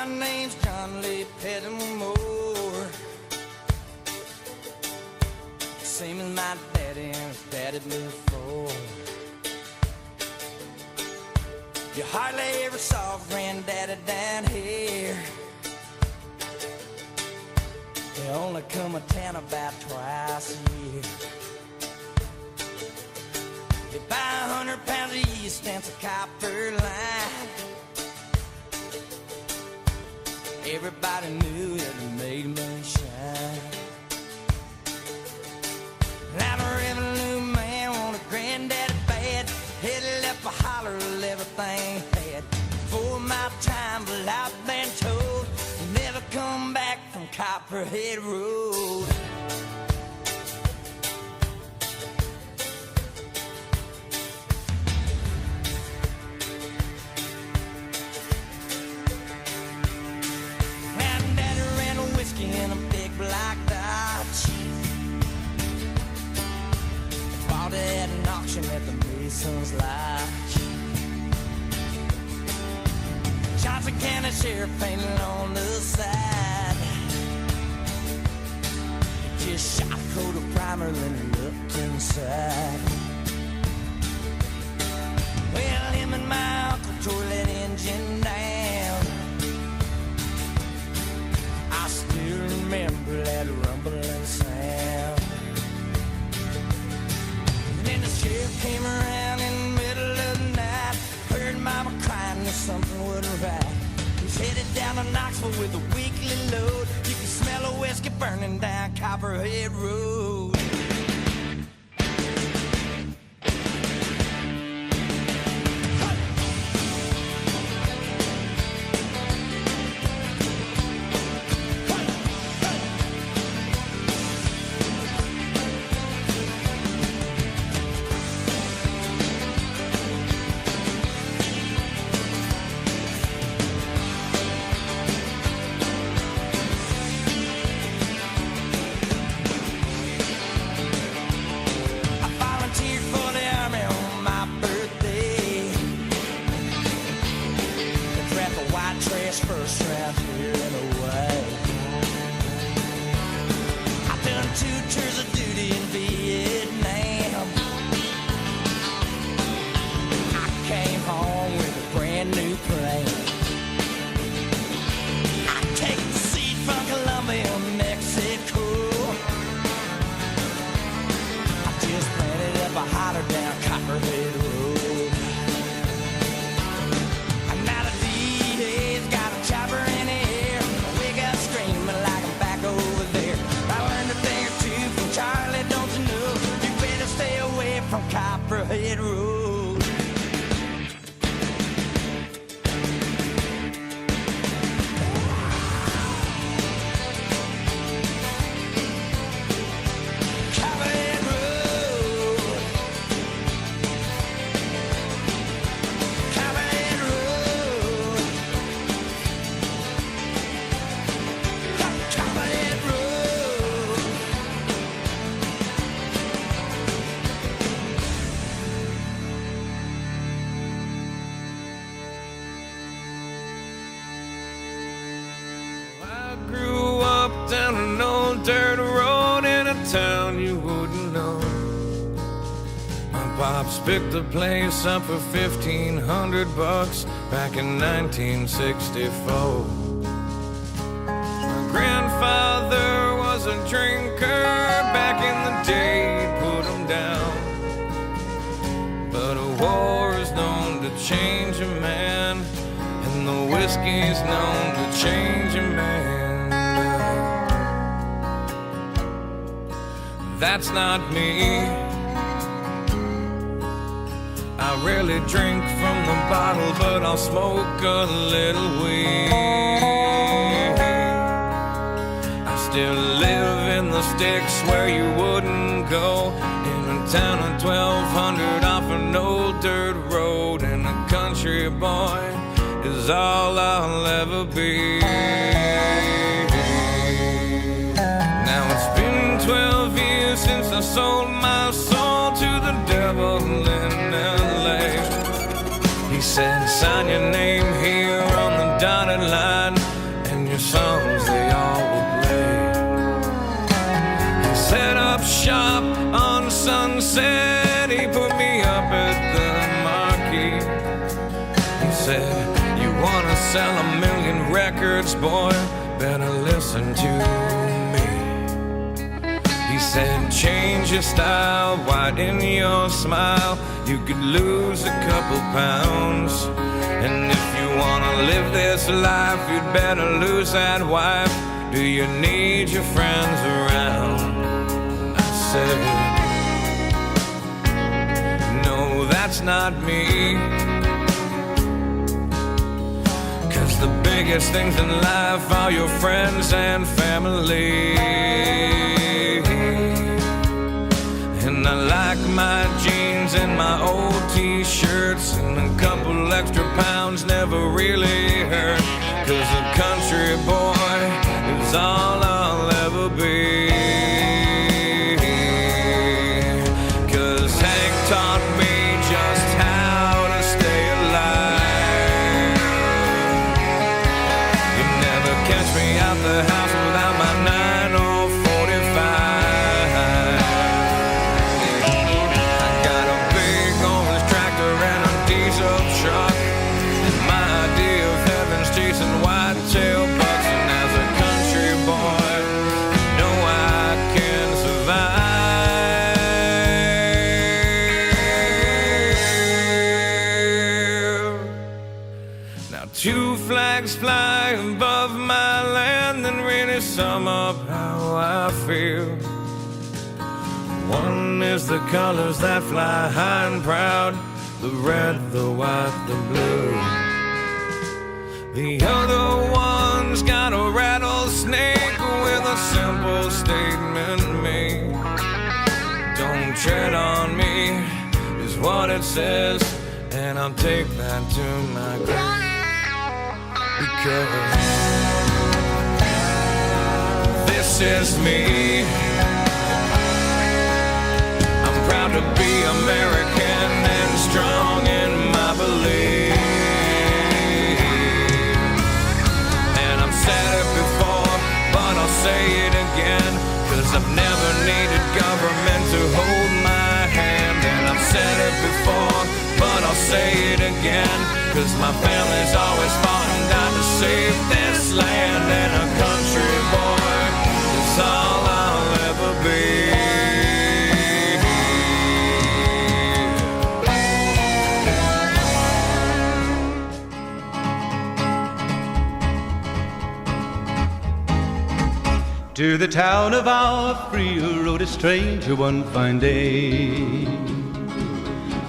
My name's John Lee Pettimore, same as my daddy and his daddy before. You hardly ever saw Granddaddy down here. They only come to town about twice a year. They buy 100 pounds of yeast and some copper line. Everybody knew that it made moonshine. Now the revenue man wanted Granddaddy bad. Headed up a holler of everything he had. For my time, but I've been told never come back from Copperhead Road. Granddaddy ran a whiskey in a big black Dodge. Bought it at an auction at the Mason's Lodge. Johnson County Sheriff painted on the side. He just shot a coat of primer, then he looked inside. Well, him and my uncle tore that engine down. I still remember that rumbling sound. And then the sheriff came around in the middle of the night. Heard mama crying that something wasn't right. He's headed down to Knoxville with a weekly load. You can smell a whiskey burning down Copperhead Road. First round here and away. I've done 2 tours of duty in Vietnam. I came home with a brand new plane. I take the seat from Colombia, Mexico. I just planted up a holler down Copperhead Road. From Copperhead Road. Copperhead Road. Copperhead Road. Copperhead Road. Grew up down an old dirt road in a town you wouldn't know. My pops picked the place up for $1,500 back in 1964. My grandfather was a drinker back in the day, he'd put him down. But a war is known to change a man, and the whiskey's known to change a man. That's not me. I rarely drink from the bottle, but I'll smoke a little weed. I still live in the sticks where you wouldn't go, in a town of 1,200 off an old dirt road, and a country boy is all I'll ever be. Now it's been 12 years since I sold my soul to the devil in L.A. He said, sign your name here on the dotted line, up shop on Sunset. He put me up at the Marquee. He said, you wanna sell 1,000,000 records, boy, better listen to me. He said, change your style, widen your smile, you could lose a couple pounds. And if you wanna live this life, you'd better lose that wife. Do you need your friends around? I said, no, that's not me. 'Cause the biggest things in life are your friends and family. And I like my jeans and my old t-shirts, and a couple extra pounds never really hurt. 'Cause a country boy is all I'll ever be. 'Cause Hank taught me just how to stay alive. You never catch me out the house without my 9 or 45. I got a big orange tractor and a diesel truck, and my idea of heaven's chasing whitetail bucks. And as a country boy, you know I can survive. Now 2 flags fly above my land and really sum up how I feel. One is the colors that fly high and proud, the red, the white, the blue. The other one's got a rattlesnake with a simple statement made. Don't tread on me is what it says, and I'll take that to my grave. Because this is me. I'm proud to be American and strong in my belief. And I've said it before, but I'll say it again, 'cause I've never needed government to hold my hand. And I've said it before, but I'll say it again, 'cause my family's always fought and died to save this land. And a country boy is all I'll ever be. To the town of our Frio rode a stranger one fine day.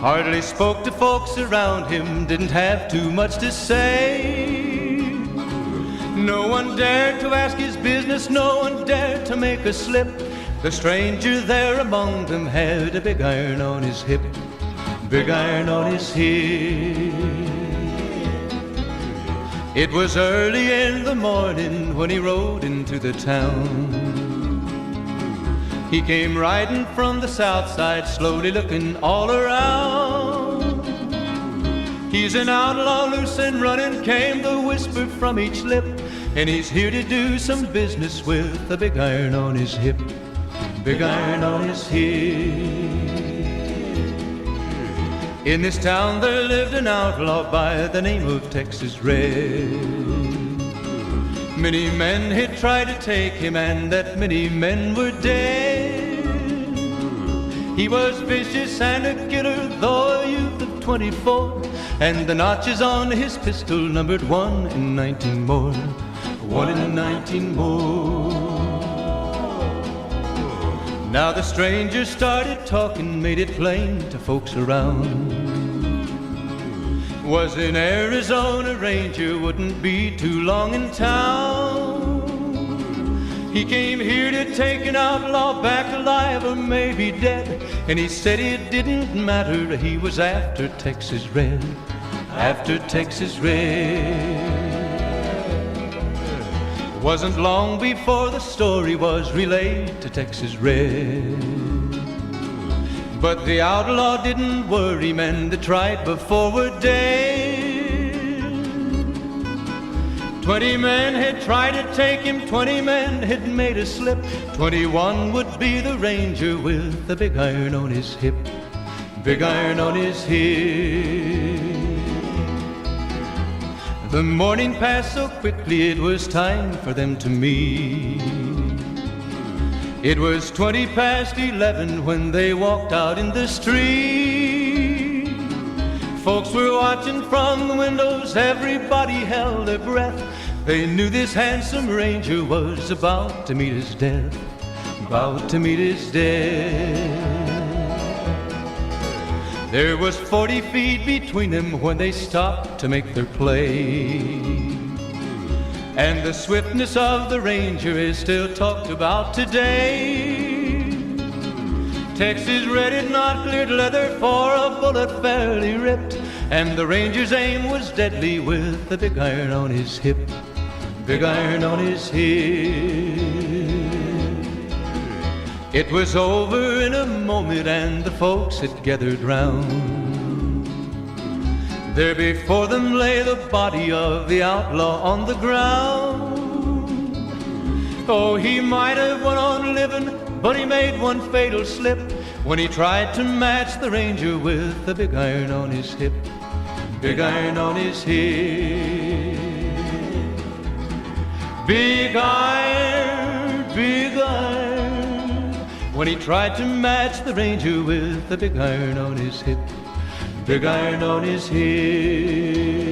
Hardly spoke to folks around him, didn't have too much to say. No one dared to ask his business, no one dared to make a slip. The stranger there among them had a big iron on his hip, big iron on his hip. It was early in the morning when he rode into the town. He came riding from the south side, slowly looking all around. He's an outlaw, loose and running, came the whisper from each lip, and he's here to do some business with a big iron on his hip, big iron on his hip. In this town there lived an outlaw by the name of Texas Red. Many men had tried to take him, and that many men were dead. He was vicious and a killer, though a youth of 24, and the notches on his pistol numbered 1 in 19 more, 1 in 19 more. Now the stranger started talking, made it plain to folks around. Was an Arizona ranger, wouldn't be too long in town. He came here to take an outlaw back alive or maybe dead, and he said it didn't matter, he was after Texas Red, after Texas Red. Wasn't long before the story was relayed to Texas Red. But the outlaw didn't worry, men that tried before were dead. 20 men had tried to take him, 20 men had made a slip. 21 would be the ranger with the big iron on his hip. Big iron on his hip. The morning passed so quickly, it was time for them to meet. It was 20 past 11 when they walked out in the street. Folks were watching from the windows, everybody held their breath. They knew this handsome ranger was about to meet his death, about to meet his death. There was 40 feet between them when they stopped to make their play. And the swiftness of the ranger is still talked about today. Texas red had not cleared leather for a bullet fairly ripped, and the ranger's aim was deadly with the big iron on his hip. Big iron on his hip. It was over in a moment and the folks had gathered round. There before them lay the body of the outlaw on the ground. Oh, he might have went on living, but he made one fatal slip when he tried to match the ranger with the big iron on his hip. Big iron on his hip. Big iron, big iron. When he tried to match the ranger with the big iron on his hip. Big iron on his hip.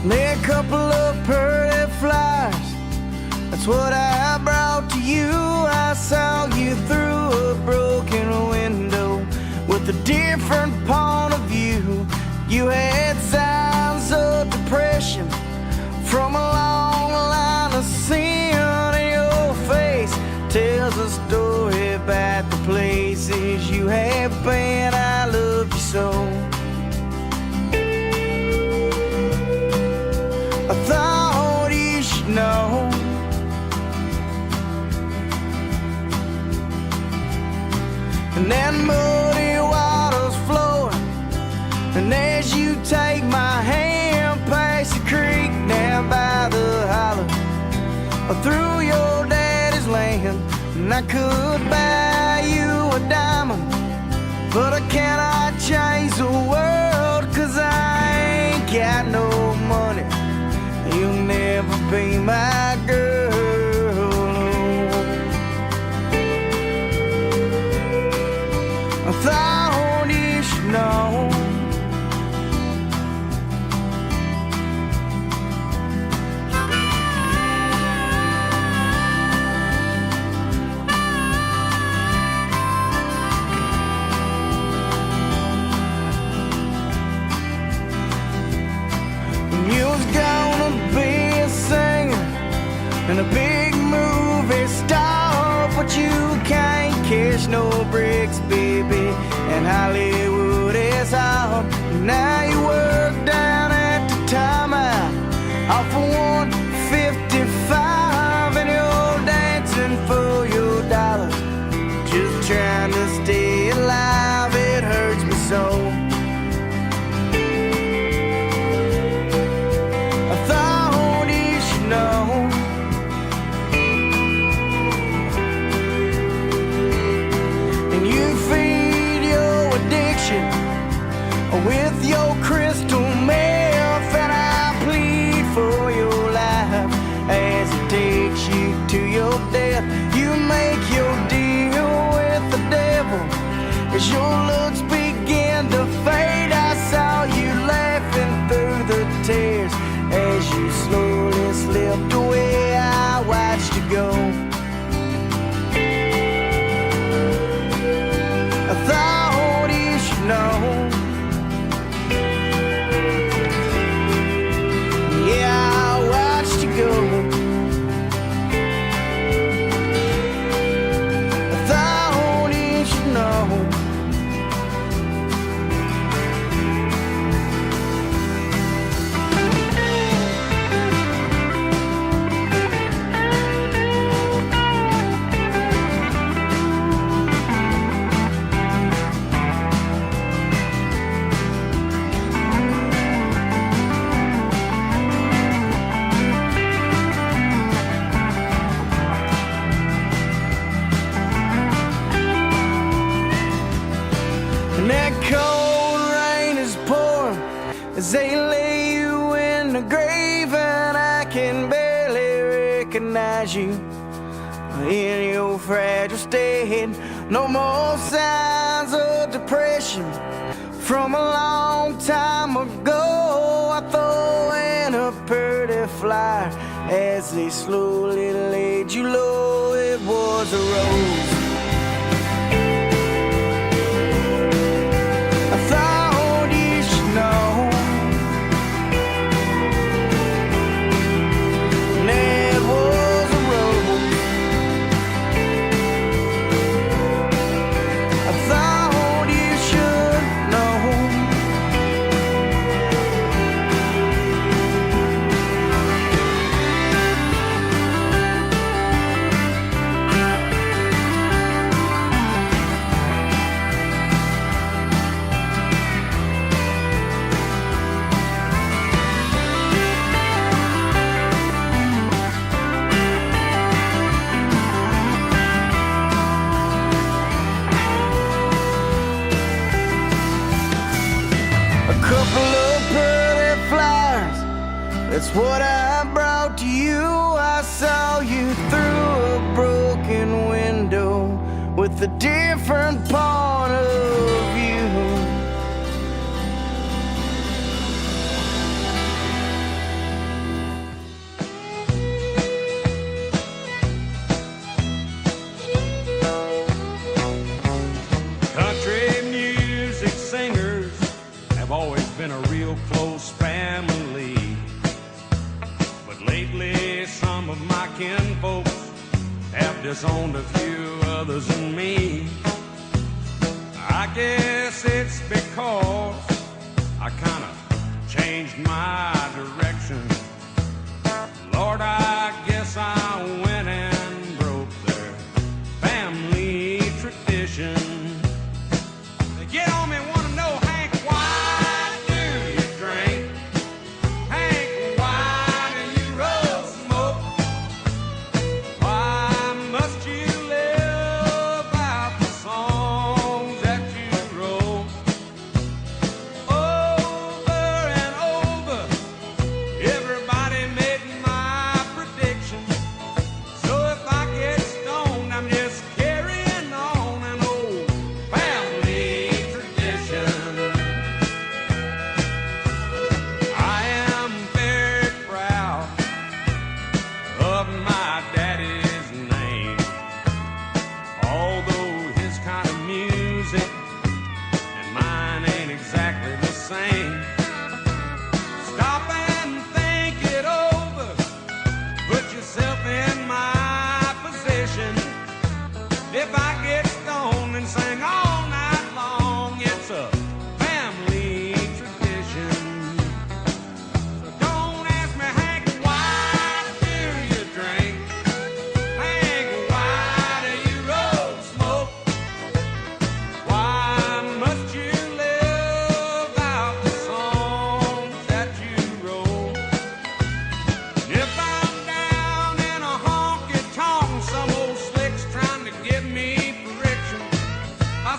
Lay a couple of pearly flowers, that's what I brought to you. I saw you through a broken window with a different point of view. You had signs of depression from a long line of sin, and your face tells a story about the places you have been. I love you so. I thought you should know. And that muddy water's flowing, and as you take my hand past the creek down by the holler, through your daddy's land, and I could buy you a diamond, but I cannot change the world, 'cause I ain't got no money. You'll never be my girl. I thought you should know. You was gonna be a singer and a big movie star, but you can't cash no bricks, baby, and Hollywood is out. Now you work down at the timeout off of 155, and you're dancing for your dollars, just trying to stay alive. It hurts me so. With your crystal meth, and I plead for your life as it takes you to your death. You make your deal with the devil as your looks begin to fade. I saw you laughing through the tears as you slowly as they lay you in the grave, and I can barely recognize you in your fragile state. No more signs of depression from a long time ago. I throw in a pretty flyer as they slowly laid you low. It was a rose. I thought you should know. And it was a rose. I thought you should know. Couple of pretty flowers, that's what I brought to you. I saw you through a broken window with a different point of view. Country music singers have always been a real close family, but lately some of my kinfolks have disowned a few others than me. I guess it's because I kind of changed my direction. Lord, I guess I went and broke their family tradition. They get on me, wanna know, Hank, why do you drink? Hank, why do you roll smoke? Why must you live out the songs that you wrote? Over and over, everybody made my prediction. So if I get stoned, I'm just carrying on an old family tradition. I am very proud of my daddy's name, although his kind of music and mine ain't exactly the same. Stop and think it over, put yourself in my position. If I get stoned and sing all night long, it's a family tradition. So don't ask me, Hank, why do you drink? Hank, why do you roll smoke? Why must you live out the songs that you wrote? If I'm down in a honky tonk, some old slick's trying to give me friction, I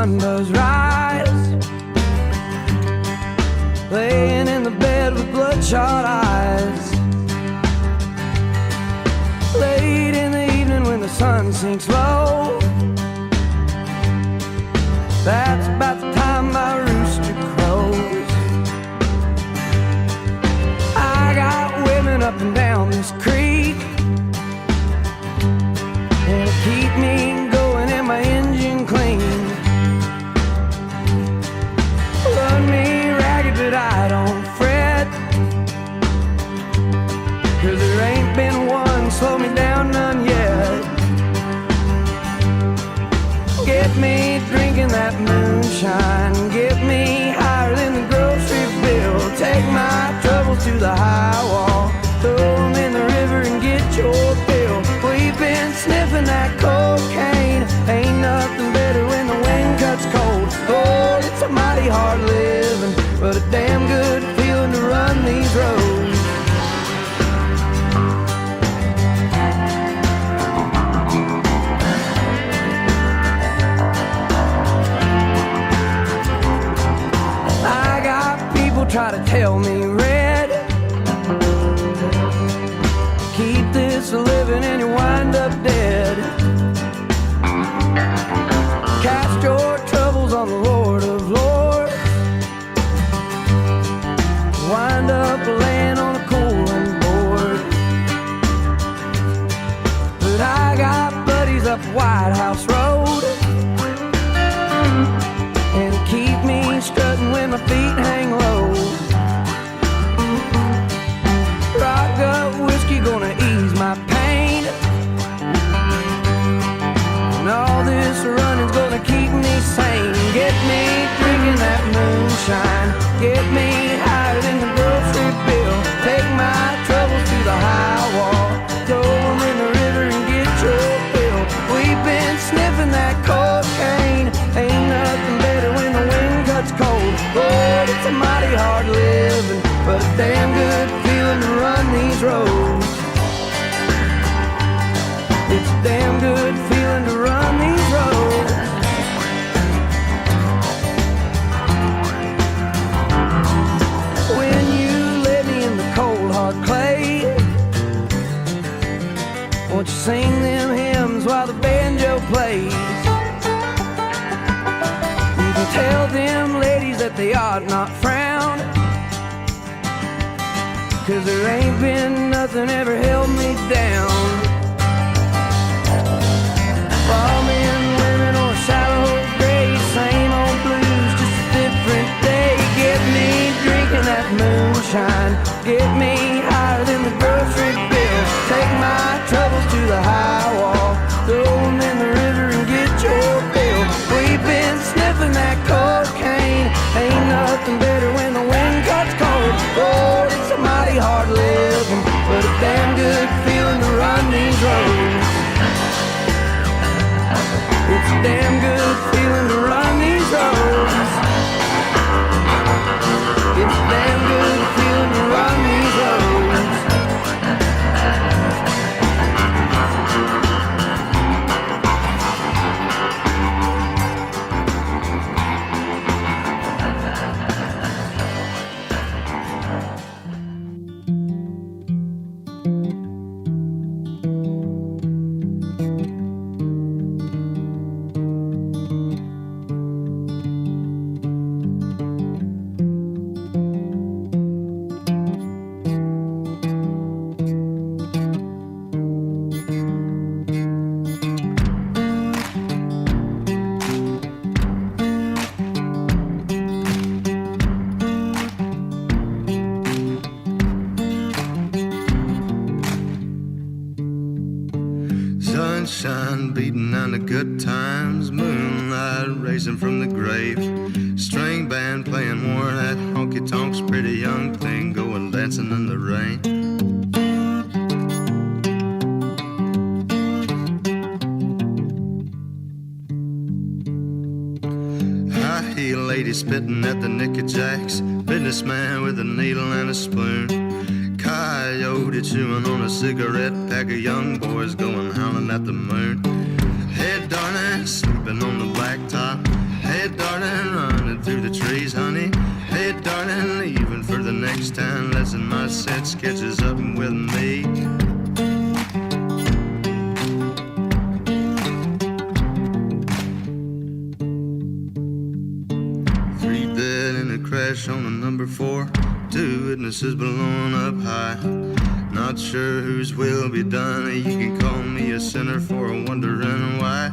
sun does rise, laying in the bed with bloodshot eyes. Late in the evening when the sun sinks low, that's about the time my rooster crows. I got women up and down this creek, and keep me going and my engine clean. Run me ragged but I don't fret, 'cause there ain't been one slow me down, none yet. Get me drinking that moonshine, get me higher than the grocery bill. Take my troubles to the high wall, throw them in the river and get your fill. We've been sniffing that cocaine, ain't nothing better when the wind cuts cold. Oh, it's a mighty hard living, but a damn good feeling to run these roads. I got people try to tell me, Red, keep this living and you wind up dead. Cast your troubles on the Lord of Lords, wind up laying on a cooling board. But I got buddies up White House Road, and keep me strutting when my feet hang low. Rock up whiskey gonna ease my pain, and all this running's gonna keep me sane. Get me drinking that moonshine, get me higher than the grocery bill. Take my troubles to the high wall, throw them in the river and get your fill. We've been sniffing that cocaine, ain't nothing better when the wind cuts cold. Lord, it's a mighty hard living, but a damn good feeling to run these roads. It's a damn good feeling to run these roads. When you lay me in the cold hard clay, won't you sing them hymns while the banjo plays? You can tell them ladies that they ought not frown, 'cause there ain't been nothing ever held me down. All men, women, or shallow grays, same old blues, just a different day. Get me drinking that moonshine, get me higher than the grocery bill. Take my troubles to the high wall, throw them in the river and get your fill. We've been sniffing that cocaine, ain't nothing better when the wind cuts cold. Lord, it's a mighty hard living, but a damn good feeling to run these roads. It's a damn good feeling to run these roads. It's a damn good feeling to run these roads. Sunshine beating on the good times, moonlight racing from the grave, string band playing more of that honky tonks, pretty young thing going dancing in the rain. High heel lady spitting at the Nicky Jacks, businessman with a needle and a spoon, coyote chewing on a cigarette, pack of young boys going howling at the moon. Hey darling, sleeping on the blacktop. Hey Hey, darling, running through the trees, honey. Hey, darling, leaving for the next town. Lesson my set sketches up with me. Crash on a number 4, 2 witnesses blown up high. Not sure whose will be done. You can call me a sinner for wondering why.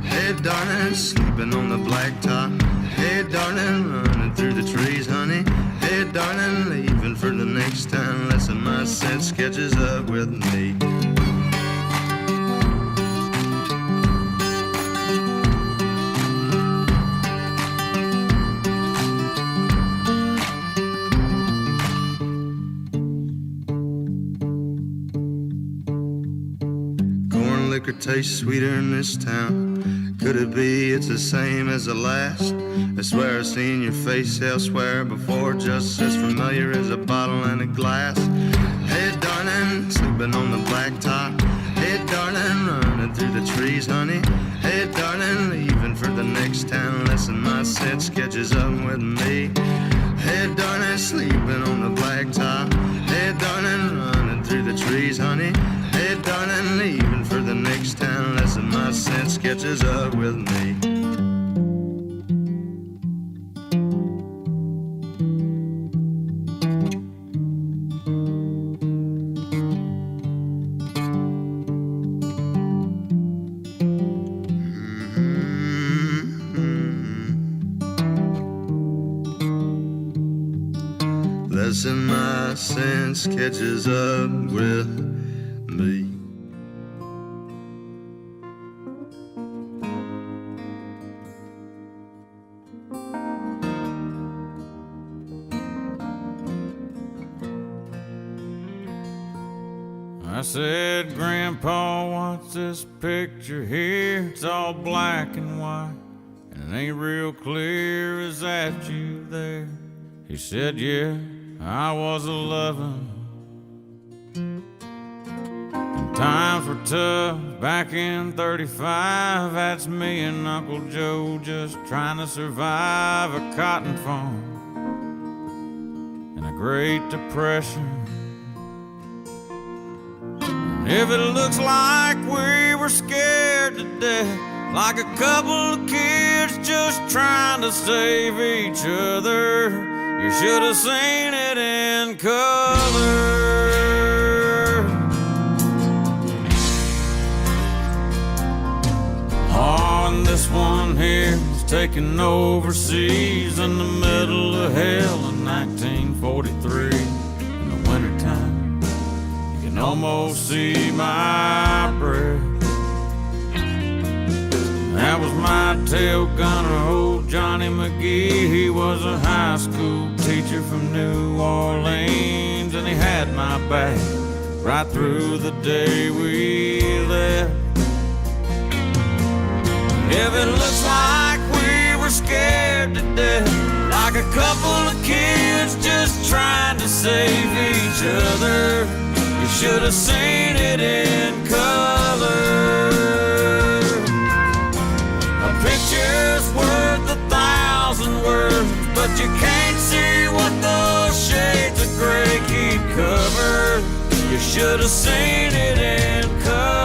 Hey, darling, sleeping on the blacktop. Hey, darling, running through the trees, honey. Hey, darling, leaving for the next town. Lesson my set sketches up with me. Liquor tastes sweeter in this town. Could it be it's the same as the last? I swear I've seen your face elsewhere before, just as familiar as a bottle and a glass. Hey, darling, sleeping on the blacktop. Hey, darling, running through the trees, honey. Hey, darling, leaving for the next town. Lesson my set sketches up with me. Hey, darling, sleeping on the blacktop. Hey, darling, running through the trees, honey. Hey, darling, leaving for the next town. Lesson my set sketches up with me. Lesson my sense catches up with me. I said, Grandpa, what's this picture here? It's all black and white, and it ain't real clear. Is that you there? He said, yeah, I was 11. And times were tough back in 35. That's me and Uncle Joe just trying to survive a cotton farm and a Great Depression. If it looks like we were scared to death, like a couple of kids just trying to save each other, you should have seen it in color. Oh, and this one here was taken overseas in the middle of hell in 1943 in the wintertime. Almost see my breath. That was my tail gunner, old Johnny McGee. He was a high school teacher from New Orleans, and he had my back right through the day we left. If it looks like we were scared to death, like a couple of kids just trying to save each other, you should have seen it in color. A picture's worth 1,000 words, but you can't see what those shades of gray keep covered. You should have seen it in color.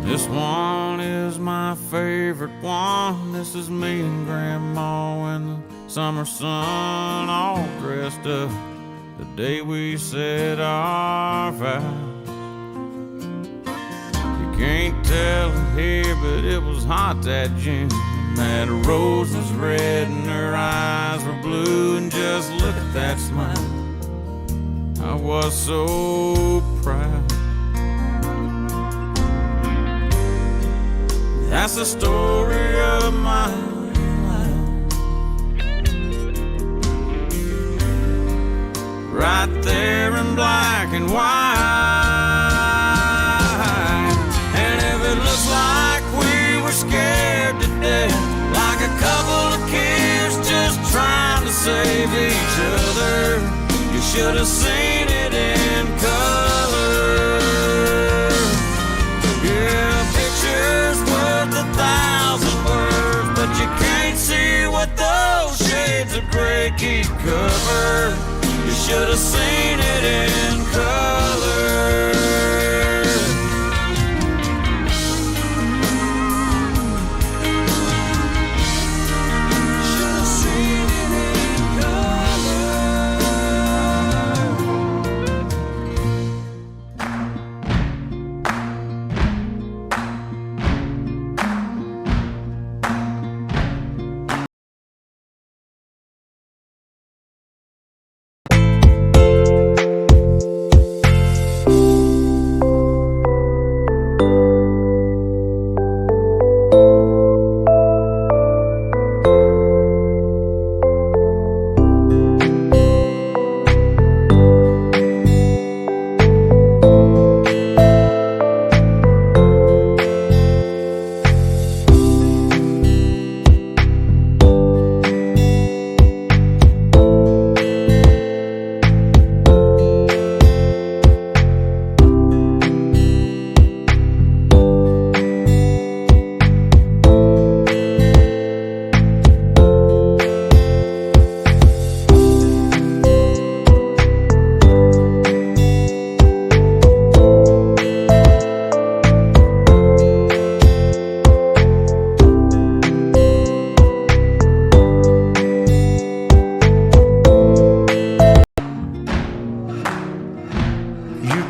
This one is my favorite one. This is me and Grandma in the summer sun, all dressed up the day we said our vows. You can't tell it here, but it was hot that June. That rose was red and her eyes were blue, and just look at that smile. I was so proud. That's the story of my life, right there in black and white. And if it looks like we should have seen it in color. Yeah, a picture's worth 1,000 words, but you can't see what those shades of gray keep covered. You should have seen it in color.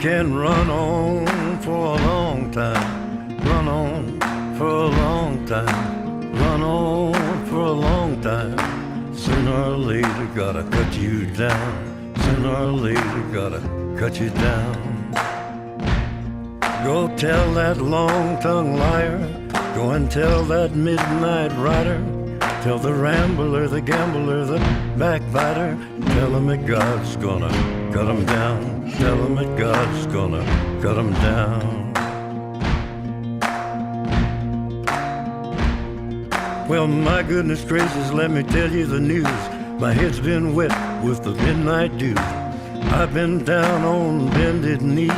Can run on for a long time, run on for a long time, run on for a long time. Sooner or later gotta cut you down, sooner or later gotta cut you down. Go tell that long-tongued liar, go and tell that midnight rider, tell the rambler, the gambler, the backbiter, tell him that God's gonna cut him down. Tell him that God's gonna cut him down. Well, my goodness gracious, let me tell you the news. My head's been wet with the midnight dew. I've been down on bended knee,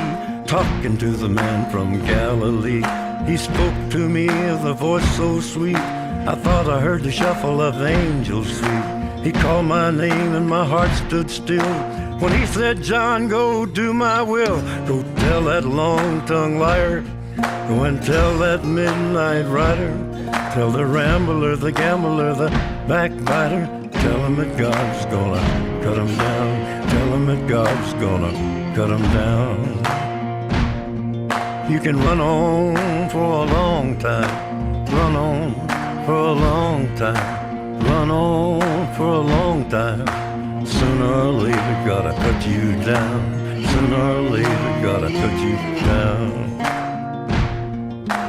talking to the man from Galilee. He spoke to me with a voice so sweet, I thought I heard the shuffle of angels sweet. He called my name and my heart stood still when he said, John, go do my will. Go tell that long-tongued liar, go and tell that midnight rider, tell the rambler, the gambler, the backbiter, tell him that God's gonna cut him down. Tell him that God's gonna cut him down. You can run on for a long time, run on for a long time, run on for a long time. Sooner or later gotta cut you down, sooner or later gotta cut you down.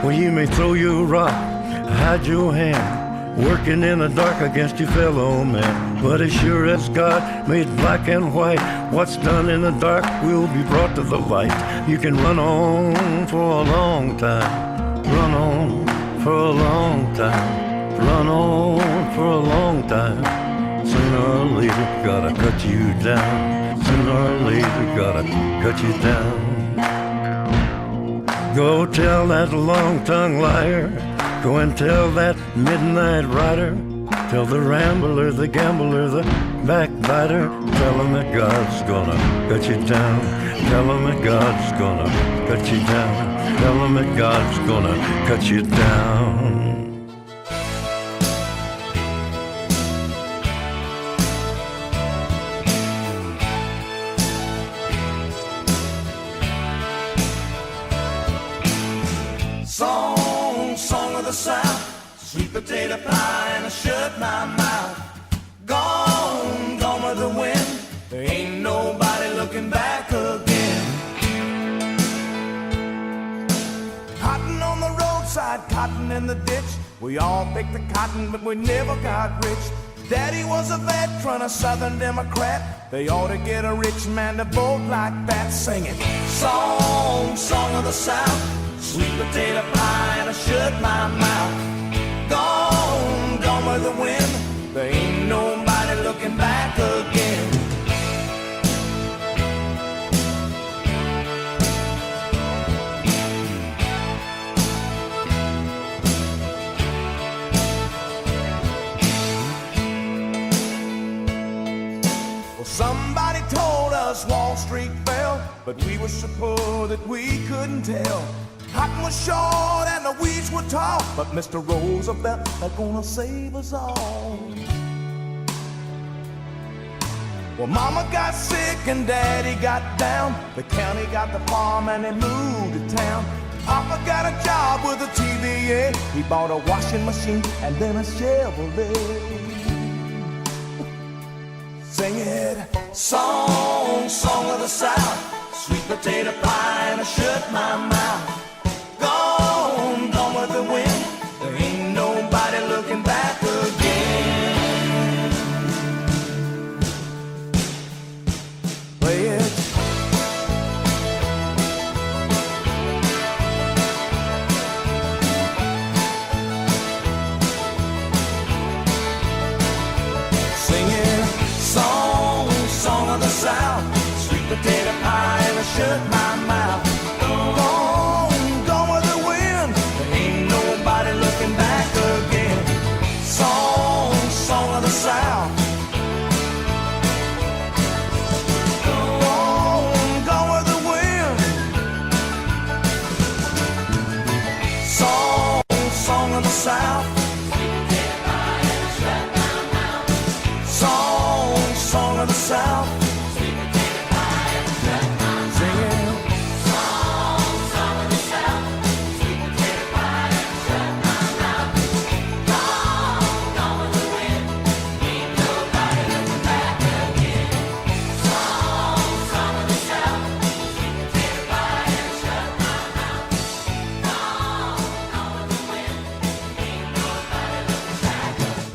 Well, you may throw your rock, hide your hand, working in the dark against your fellow man. But as sure as God made black and white, what's done in the dark will be brought to the light. You can run on for a long time, run on for a long time, run on for a long time. Sooner or later gotta cut you down, sooner or later gotta cut you down. Go tell that long-tongued liar, go and tell that midnight rider, tell the rambler, the gambler, the backbiter, tell him that God's gonna cut you down, tell him that God's gonna cut you down, tell him that God's gonna cut you down. Song of the South, sweet potato pie and I shut my mouth. Gone with the wind, there ain't nobody looking back again. Cotton on the roadside, cotton in the ditch. We all picked the cotton, but we never got rich. Daddy was a veteran, a Southern Democrat. They ought to get a rich man to vote like that, singing song of the South. Sweet potato pie and I shut my mouth. Gone with the wind, there ain't nobody looking back again. Somebody told us Wall Street fell, but we were so poor that we couldn't tell. Cotton was short and the weeds were tall, but Mr. Roosevelt is gonna save us all. Well, Mama got sick and Daddy got down. The county got the farm and they moved to town. Papa got a job with a TVA. He bought a washing machine and then a Chevrolet. Sing it, song, song of the South, sweet potato pie and I shut my mouth. Gone, gone with the wind, there ain't nobody looking back again. Play it. Song of the South, sweet potato pie and I shut my mouth. Gone, gone with the wind, there ain't nobody looking back again. Song, song of the South. Gone, gone with the wind. Song, song of the South. Song of the South. Sweet potato pie and shut my mouth. Singing. Song of the South. Sweet potato pie and shut my mouth. Gone, gone with the wind. Ain't nobody looking back again. Song of the South. Sweet potato pie and shut my mouth. Gone, gone with the wind. Ain't nobody looking back again.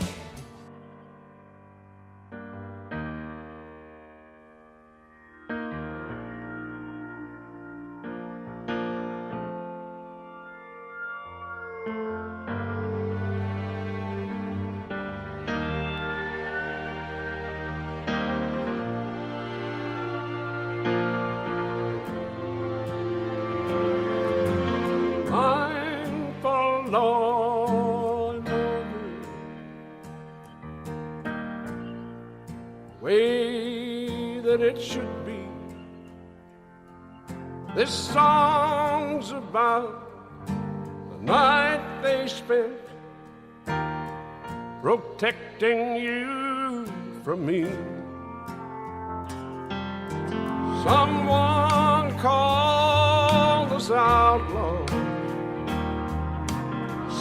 I'm forlorn over way that it should be. This song's about the night they spent protecting you from me. Someone called us outlaws.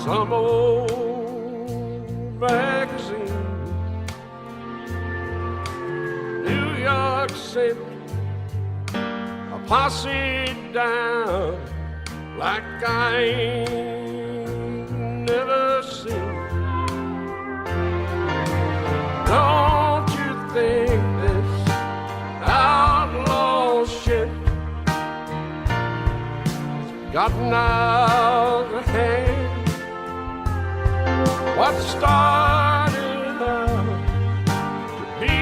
Some old magazine, New York sent a posse down like I ain't never seen. Don't you think this outlaw shit has gotten out of hand? What started out to be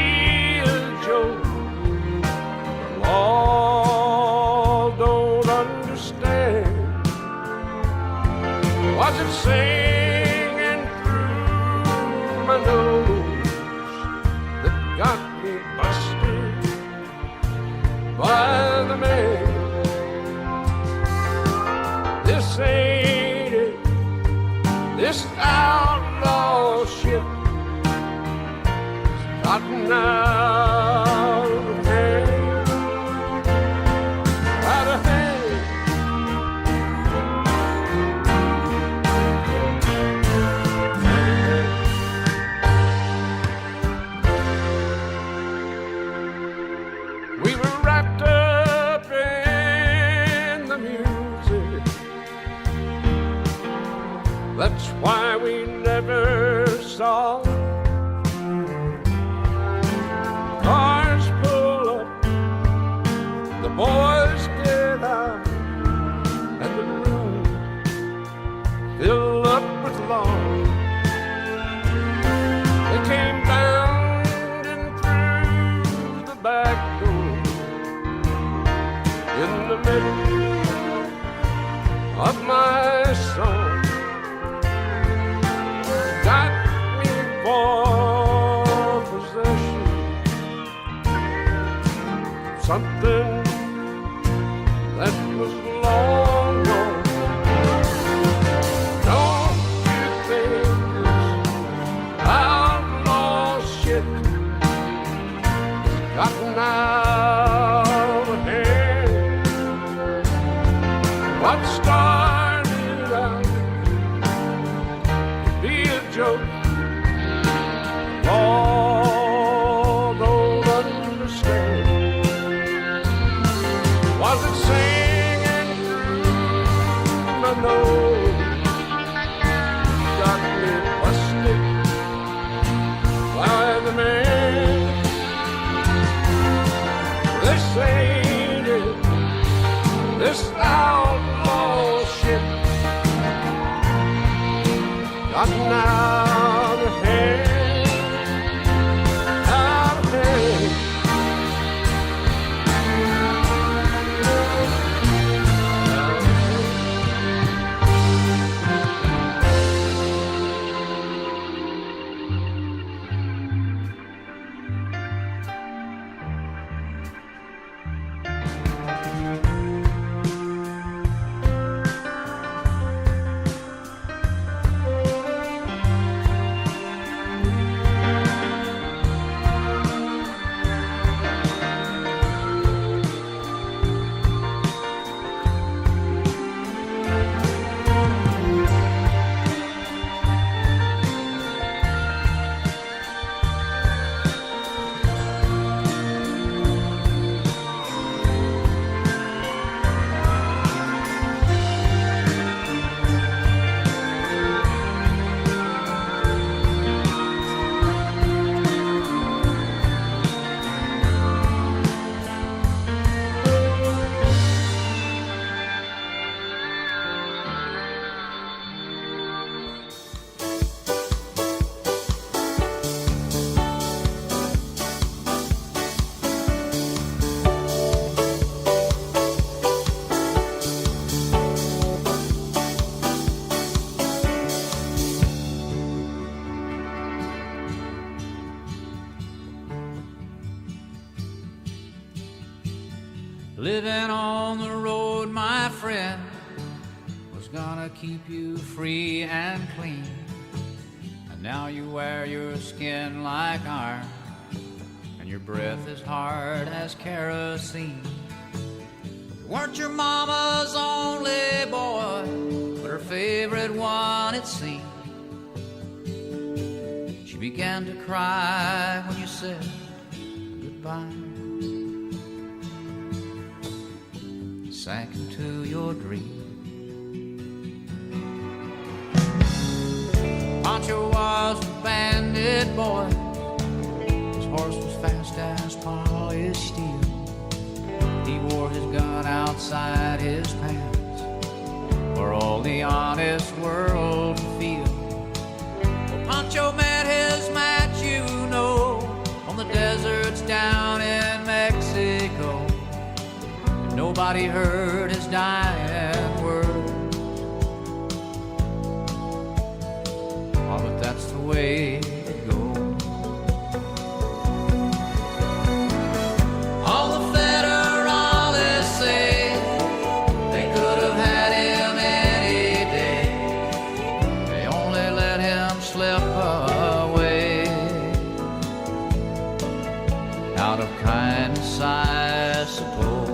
a joke, the law don't understand. Was it singing through my nose that got me busted by the man? This ain't it. This outlaw shit has gotten out of hand, out of hand. We were wrapped up in the music. That's why we never saw cars pull up, the boys get out, and the room fill up with law. They came bounding through the back door in the middle of my song. Got me for possession something that was long gone. Don't you think this outlaw shit gotten out of hand? What started out to be a joke, all don't understand. Was it singing through my nose? Got me busted by the man. This ain't it, this outlaw shit gotten out of hand, out of hand. Living on the road, my friend, was gonna keep you free and clean. And now you wear your skin like iron, and your breath is hard as kerosene. You weren't your mama's only boy, but her favorite one, it seemed. She began to cry when you said goodbye. Sank into your dream. Pancho was a bandit boy. His horse was fast as polished steel. He wore his gun outside his pants for all the honest world to feel. Well, Pancho met his match, you know, on the deserts down in Mexico. Nobody heard his dying words. Oh, but that's the way it goes. All the federales say they could have had him any day. They only let him slip away. Out of kindness, I suppose.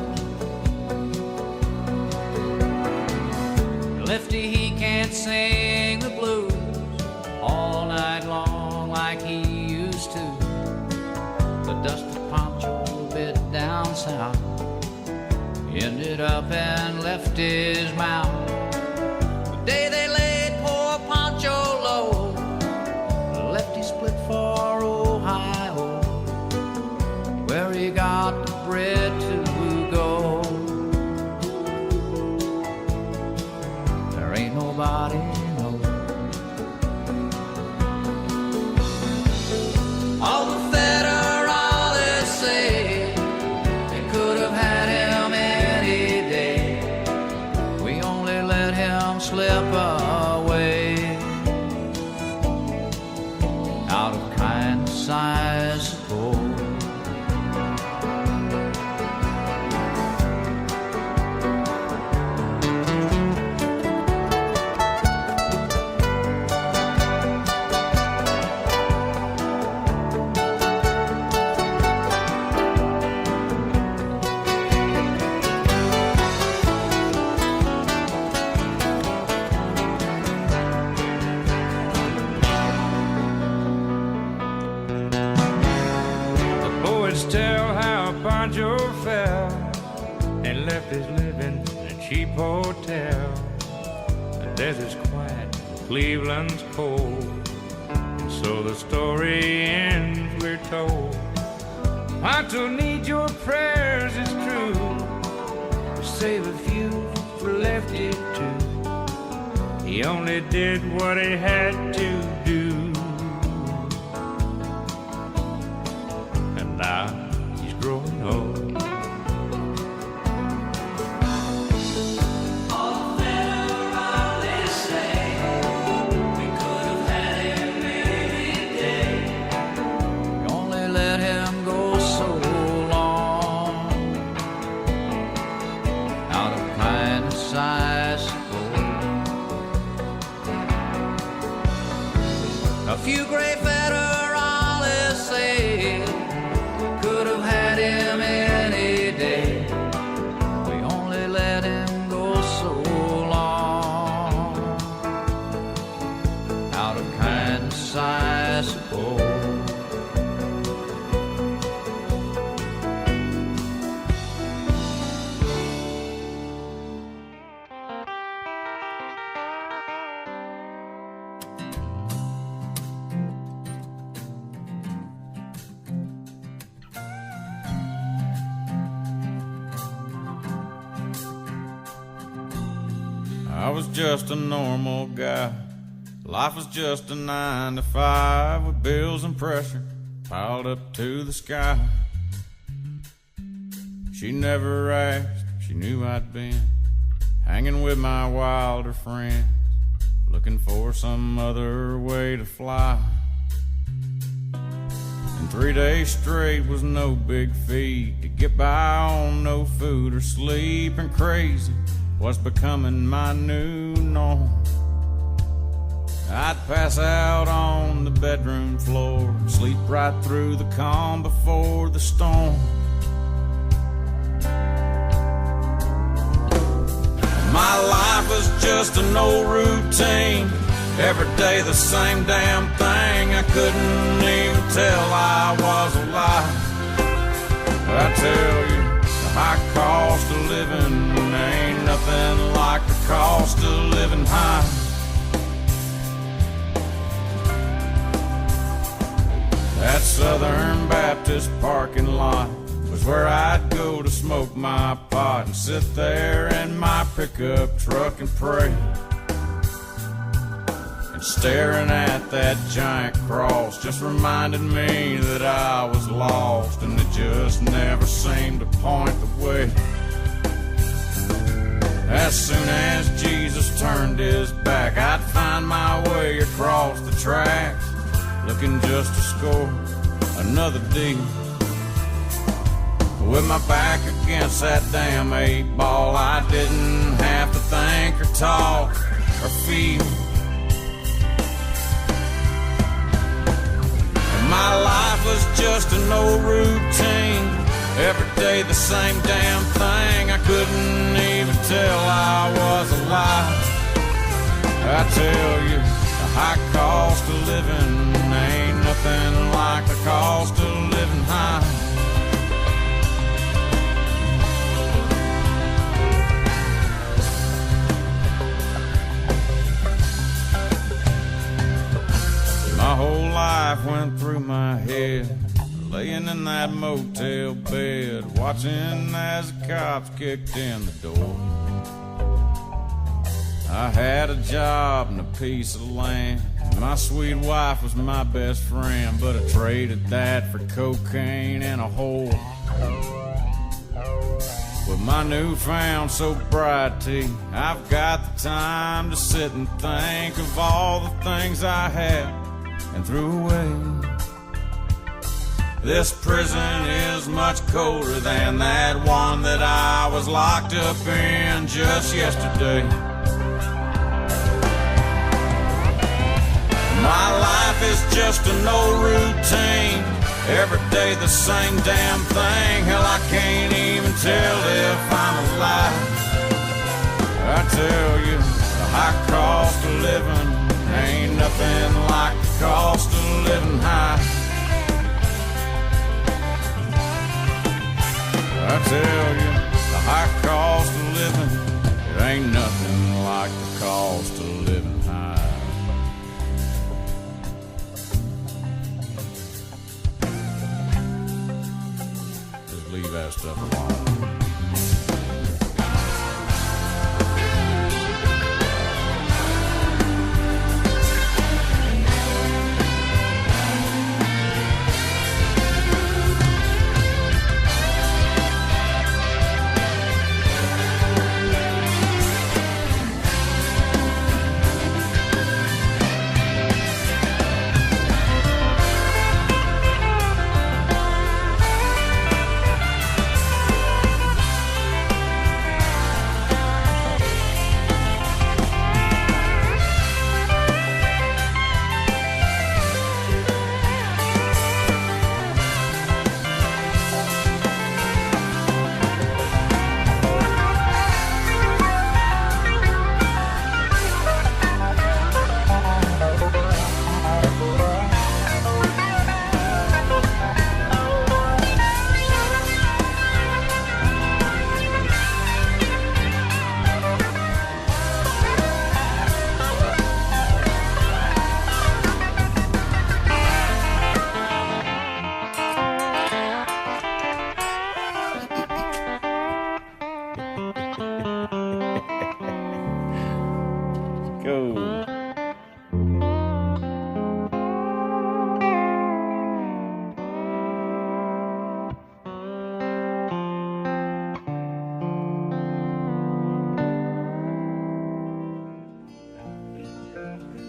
Lefty, he can't sing the blues all night long like he used to. The dusty Pancho bit down south ended up and left his mouth. The day they laid poor Pancho low, Lefty split for Ohio, where he got the bread to go. Ain't nobody knows. All the federales say they could have had him any day. We only let him slip away. Out of kindness, I suppose. Joe fell and left his living in a cheap hotel. The desert's quiet, Cleveland's cold, and so the story ends, we're told. I do need your prayers, it's true, to save a few for Lefty too. He only did what he had to do, and now he's growing old. A few great federalists say we could have had him any day. We only let him go so long. Out of kindness, I suppose. I was just a normal guy. Life was just a 9 to 5 with bills and pressure piled up to the sky. She never asked, she knew I'd been hanging with my wilder friends, looking for some other way to fly. And 3 days straight was no big feat to get by on no food or sleep, and crazy was becoming my new norm. I'd pass out on the bedroom floor, sleep right through the calm before the storm. My life was just an old routine, every day the same damn thing. I couldn't even tell I was alive. I tell you, the high cost of living ain't nothing like the cost of living high. That Southern Baptist parking lot was where I'd go to smoke my pot and sit there in my pickup truck and pray. And staring at that giant cross just reminded me that I was lost, and it just never seemed to point the way. As soon as Jesus turned his back, I'd find my way across the tracks, looking just to score another deal. With my back against that damn 8-ball, I didn't have to think or talk or feel. And my life was just an old routine, every day the same damn thing. I couldn't even tell I was alive. I tell you, the high cost of living ain't nothing like the cost of living high. My whole life went through my head, laying in that motel bed, watching as the cops kicked in the door. I had a job and a piece of land. My sweet wife was my best friend, but I traded that for cocaine and a whore. With my newfound sobriety, I've got the time to sit and think of all the things I had and threw away. This prison is much colder than that one that I was locked up in just yesterday. My life is just an old routine, every day the same damn thing. Hell, I can't even tell if I'm alive. I tell you, the high cost of living ain't nothing like the cost of living high. tell you, the high cost of living, it ain't nothing like the cost of living high. Just leave that stuff alone.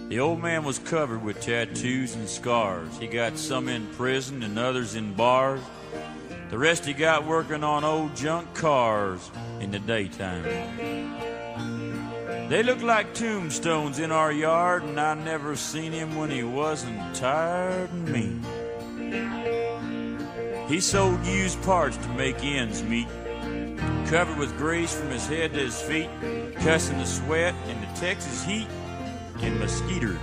The old man was covered with tattoos and scars. He got some in prison and others in bars. The rest he got working on old junk cars in the daytime. They look like tombstones in our yard, and I never seen him when he wasn't tired and mean. He sold used parts to make ends meet, covered with grease from his head to his feet, cussing the sweat and the Texas heat and mosquitoes.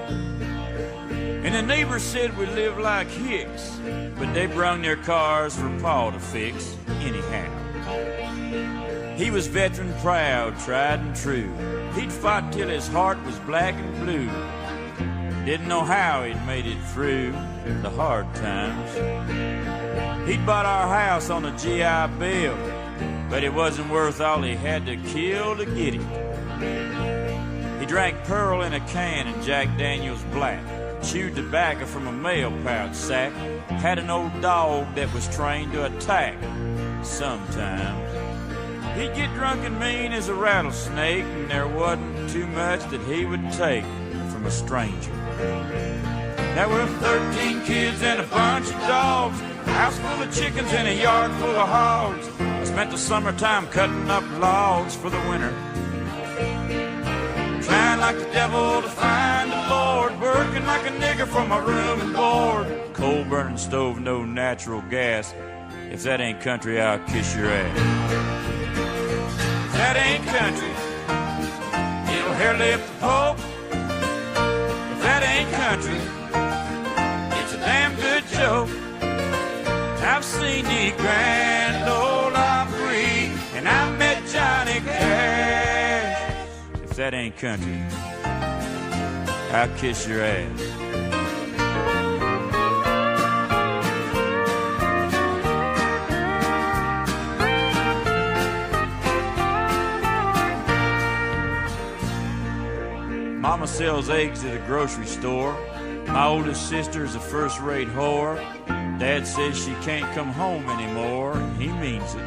And the neighbors said we lived like hicks, but they brung their cars for Pa to fix anyhow. He was veteran proud, tried and true. He'd fought till his heart was black and blue. Didn't know how he'd made it through the hard times. He'd bought our house on a GI Bill, but it wasn't worth all he had to kill to get it. He drank Pearl in a can and Jack Daniels Black, chewed tobacco from a mail pouch sack, had an old dog that was trained to attack sometimes. He'd get drunk and mean as a rattlesnake, and there wasn't too much that he would take from a stranger. There were 13 kids and a bunch of dogs, a house full of chickens and a yard full of hogs. I spent the summertime cutting up logs for the winter, trying like the devil to find the Lord, working like a nigger for my room and board. Coal burning stove, no natural gas. If that ain't country, I'll kiss your ass. If that ain't country, it'll hair lift the Pope. If that ain't country, it's a damn good joke. I've seen the Grand Ole Opry, and I've met Johnny Cash. If that ain't country, I'll kiss your ass. Mama sells eggs at a grocery store. My oldest sister's a first-rate whore. Dad says she can't come home anymore, and he means it.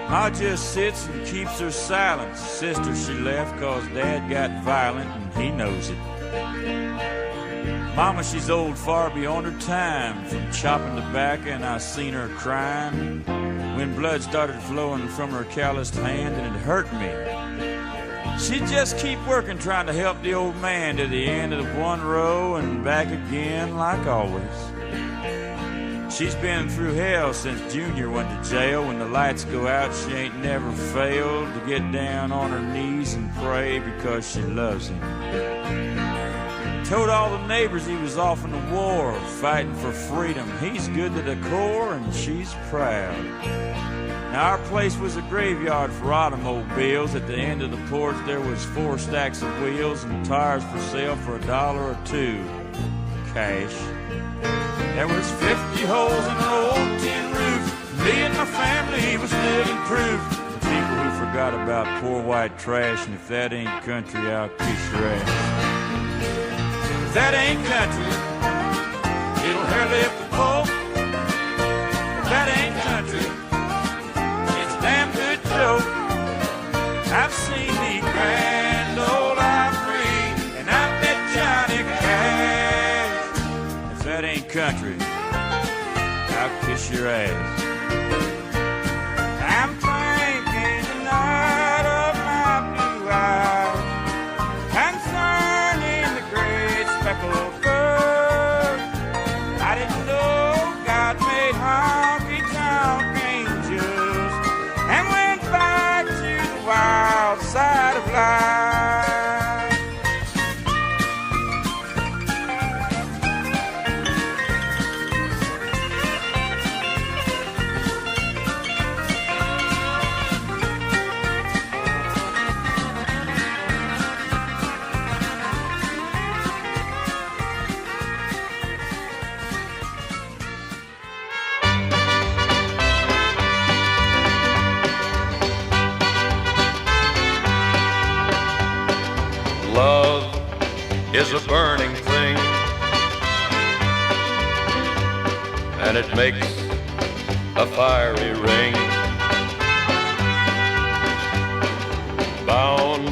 Ma just sits and keeps her silence. Sister, she left 'cause Dad got violent, and he knows it. Mama, she's old far beyond her time, from chopping tobacco, and I seen her crying when blood started flowing from her calloused hand, and it hurt me. She'd just keep working, trying to help the old man to the end of one row and back again like always. She's been through hell since Junior went to jail. When the lights go out, she ain't never failed to get down on her knees and pray because she loves him. Told all the neighbors he was off in the war, fighting for freedom. He's good to the core and she's proud. Now our place was a graveyard for automobiles. At the end of the porch there was 4 stacks of wheels and tires for sale for $1 or $2. Cash. There was 50 holes in an old tin roof. Me and my family was living proof. People who forgot about poor white trash, and if that ain't country, I'll kiss your ass. If that ain't country, it'll hair lift the pole. If that ain't country, it's a damn good joke. I've seen the Grand Ole Opry, and I've met Johnny Cash. If that ain't country, I'll kiss your ass. I'm drinking the night of my blue eyes, concerning the great speckled bird. I didn't know God made honky-tonk angels and went back to the wild side of life. Love is a burning thing, and it makes a fiery ring. Bound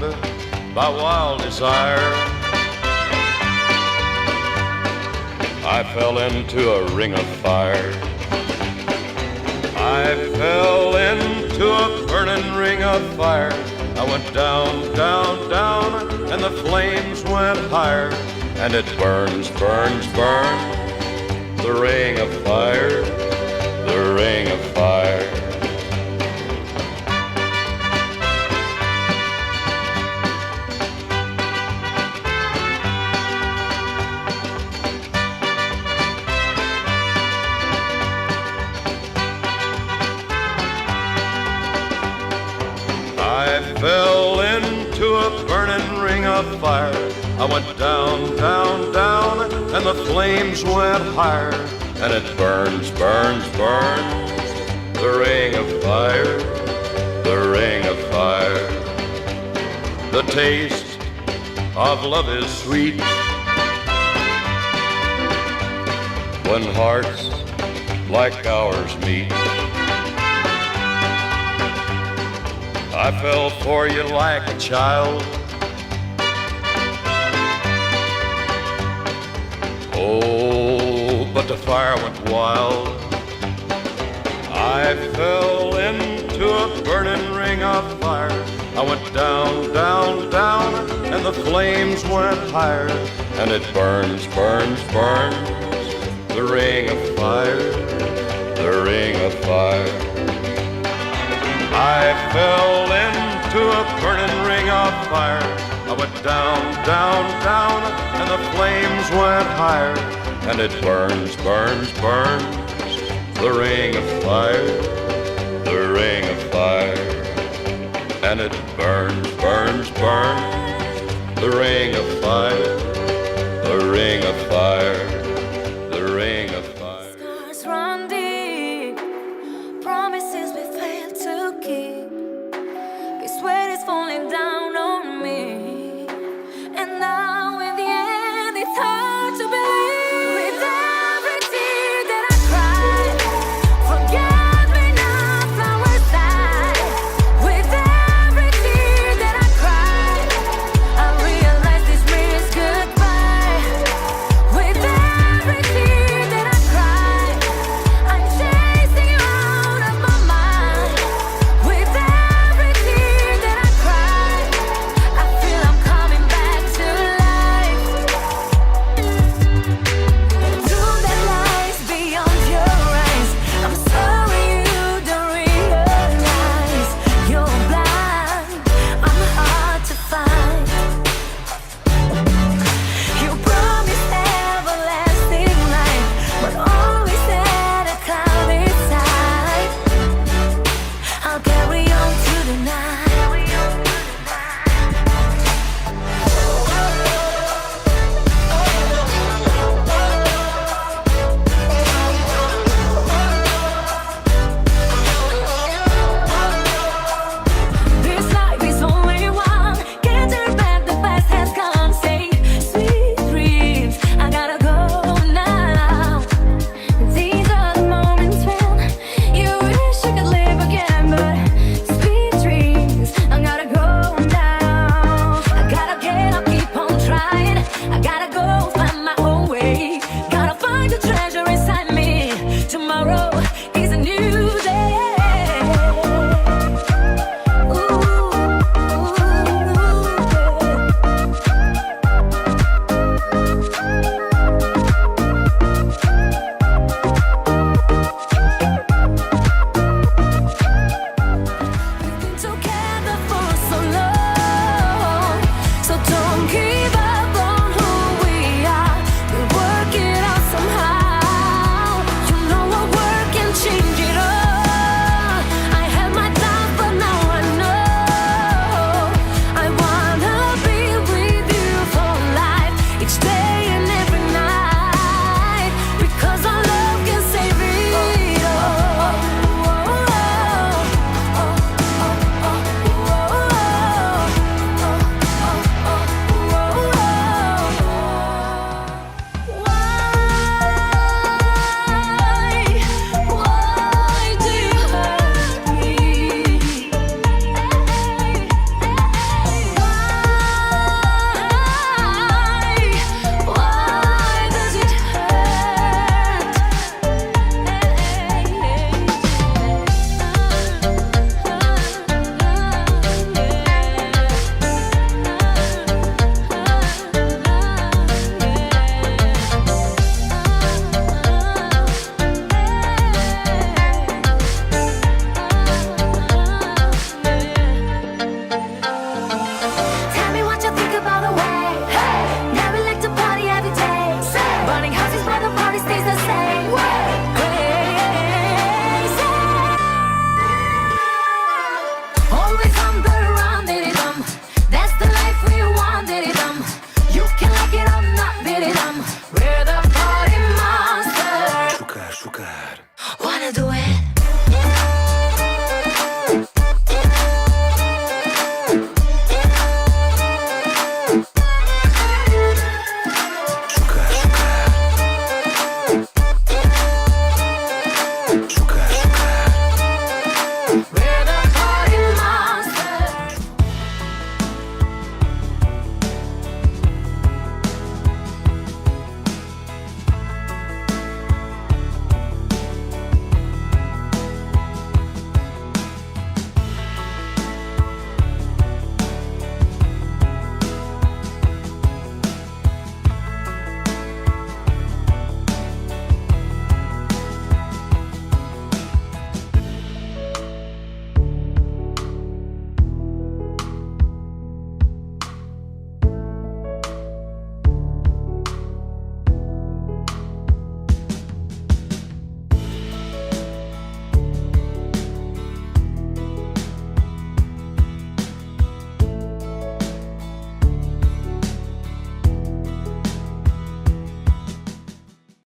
by wild desire, I fell into a ring of fire. I fell into a burning ring of fire. I went down, down, down, and the flames went higher. And it burns, burns, burns, the ring of fire, the ring of fire. I fell into a burning ring of fire. I went down, down, down, and the flames went higher. And it burns, burns, burns, the ring of fire, the ring of fire. The taste of love is sweet when hearts like ours meet. I fell for you like a child. Oh, but the fire went wild. I fell into a burning ring of fire. I went down, down, down, and the flames went higher. And it burns, burns, burns, the ring of fire, the ring of fire. I fell into a burning ring of fire. I went down, down, down, and the flames went higher. And it burns, burns, burns, the ring of fire, the ring of fire. And it burns, burns, burns, the ring of fire, the ring of fire, the ring of fire. Scars run deep, promises we failed to keep. This weight is falling down on me, and now in the end it's hard to believe. With every tear that I cried, forget me now, flowers die. With every tear that I cried, I realized this means goodbye. With every do it.